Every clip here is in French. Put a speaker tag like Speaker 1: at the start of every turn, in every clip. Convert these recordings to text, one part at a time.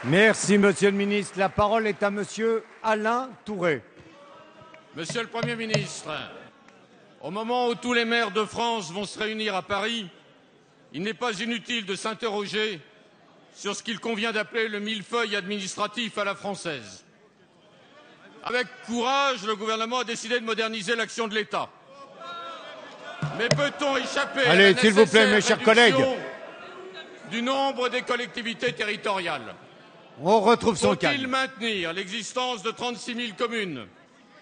Speaker 1: Merci, Monsieur le Ministre. La parole est à Monsieur Alain Tourret.
Speaker 2: Monsieur le Premier ministre, au moment où tous les maires de France vont se réunir à Paris, il n'est pas inutile de s'interroger sur ce qu'il convient d'appeler le millefeuille administratif à la française. Avec courage, le gouvernement a décidé de moderniser l'action de l'État. Mais peut-on échapper à la
Speaker 1: s'il vous plaît, mes chers collègues,
Speaker 2: du nombre des collectivités territoriales?
Speaker 1: on retrouve son calme.
Speaker 2: Faut-il maintenir l'existence de 36 000 communes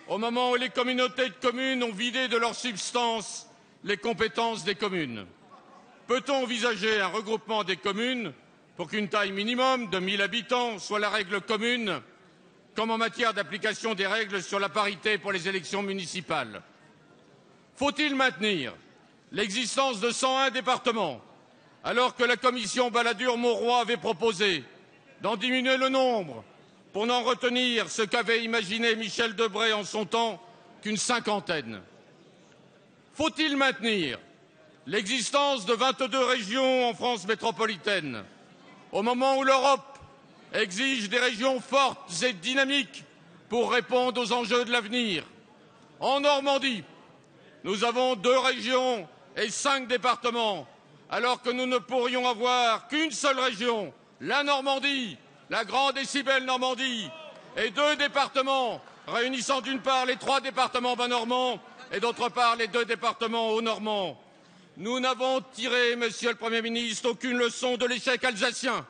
Speaker 2: au moment où les communautés de communes ont vidé de leur substance les compétences des communes? Peut-on envisager un regroupement des communes pour qu'une taille minimum de 1000 habitants soit la règle commune, comme en matière d'application des règles sur la parité pour les élections municipales? Faut-il maintenir l'existence de 101 départements, alors que la commission Balladur-Mauroy avait proposé d'en diminuer le nombre pour n'en retenir ce qu'avait imaginé Michel Debré en son temps qu'une cinquantaine? Faut-il maintenir l'existence de 22 régions en France métropolitaine, au moment où l'Europe exige des régions fortes et dynamiques pour répondre aux enjeux de l'avenir? En Normandie, nous avons 2 régions et 5 départements, alors que nous ne pourrions avoir qu'une seule région, la Normandie, la grande et si belle Normandie, et 2 départements réunissant d'une part les 3 départements bas normands et d'autre part les 2 départements haut normands. Nous n'avons tiré, Monsieur le Premier ministre, aucune leçon de l'échec alsacien,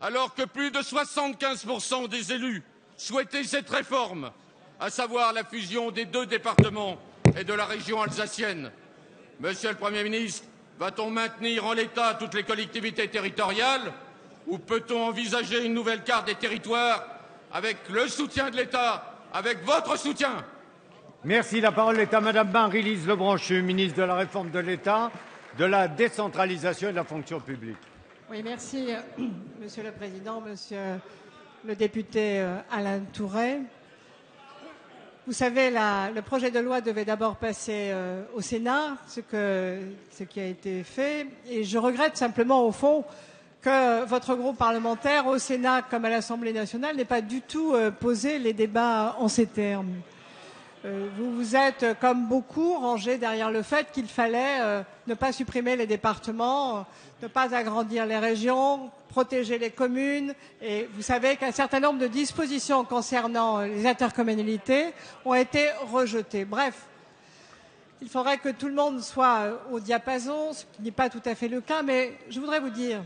Speaker 2: alors que plus de 75% des élus souhaitaient cette réforme, à savoir la fusion des 2 départements et de la région alsacienne. Monsieur le Premier ministre, va-t-on maintenir en l'état toutes les collectivités territoriales ou peut-on envisager une nouvelle carte des territoires avec le soutien de l'État, avec votre soutien?
Speaker 1: Merci. La parole est à Madame Marie-Lise Lebranchu, ministre de la Réforme de l'État, de la décentralisation et de la fonction publique.
Speaker 3: Oui, merci, Monsieur le Président, Monsieur le député Alain Tourret. Vous savez, le projet de loi devait d'abord passer au Sénat, ce qui a été fait. Et je regrette simplement, au fond, que votre groupe parlementaire, au Sénat comme à l'Assemblée nationale, n'ait pas du tout posé les débats en ces termes. Vous vous êtes, comme beaucoup, rangé derrière le fait qu'il fallait ne pas supprimer les départements, ne pas agrandir les régions, protéger les communes. Et vous savez qu'un certain nombre de dispositions concernant les intercommunalités ont été rejetées. Bref, il faudrait que tout le monde soit au diapason, ce qui n'est pas tout à fait le cas. Mais je voudrais vous dire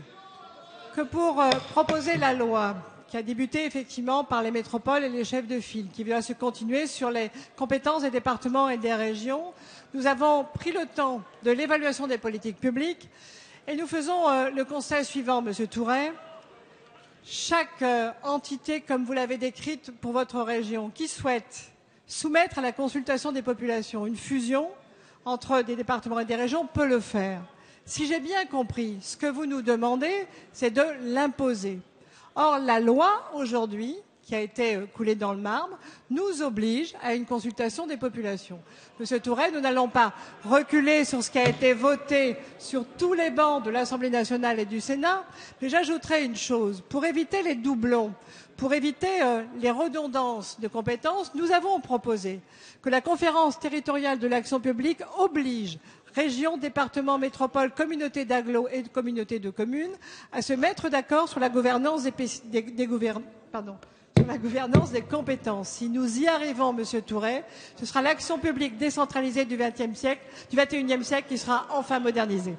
Speaker 3: que pour proposer la loi qui a débuté effectivement par les métropoles et les chefs de file, qui va se continuer sur les compétences des départements et des régions, nous avons pris le temps de l'évaluation des politiques publiques et nous faisons le constat suivant, Monsieur Tourret. Chaque entité, comme vous l'avez décrite pour votre région, qui souhaite soumettre à la consultation des populations une fusion entre des départements et des régions peut le faire. Si j'ai bien compris, ce que vous nous demandez, c'est de l'imposer. Or, la loi, aujourd'hui, qui a été coulée dans le marbre, nous oblige à une consultation des populations. Monsieur Tourret, nous n'allons pas reculer sur ce qui a été voté sur tous les bancs de l'Assemblée nationale et du Sénat, mais j'ajouterai une chose. Pour éviter les doublons, pour éviter les redondances de compétences, nous avons proposé que la conférence territoriale de l'action publique oblige régions, départements, métropoles, communautés d'agglo et communautés de communes à se mettre d'accord sur la gouvernance des compétences. Si nous y arrivons, Monsieur Tourret, ce sera l'action publique décentralisée du XXIe siècle qui sera enfin modernisée.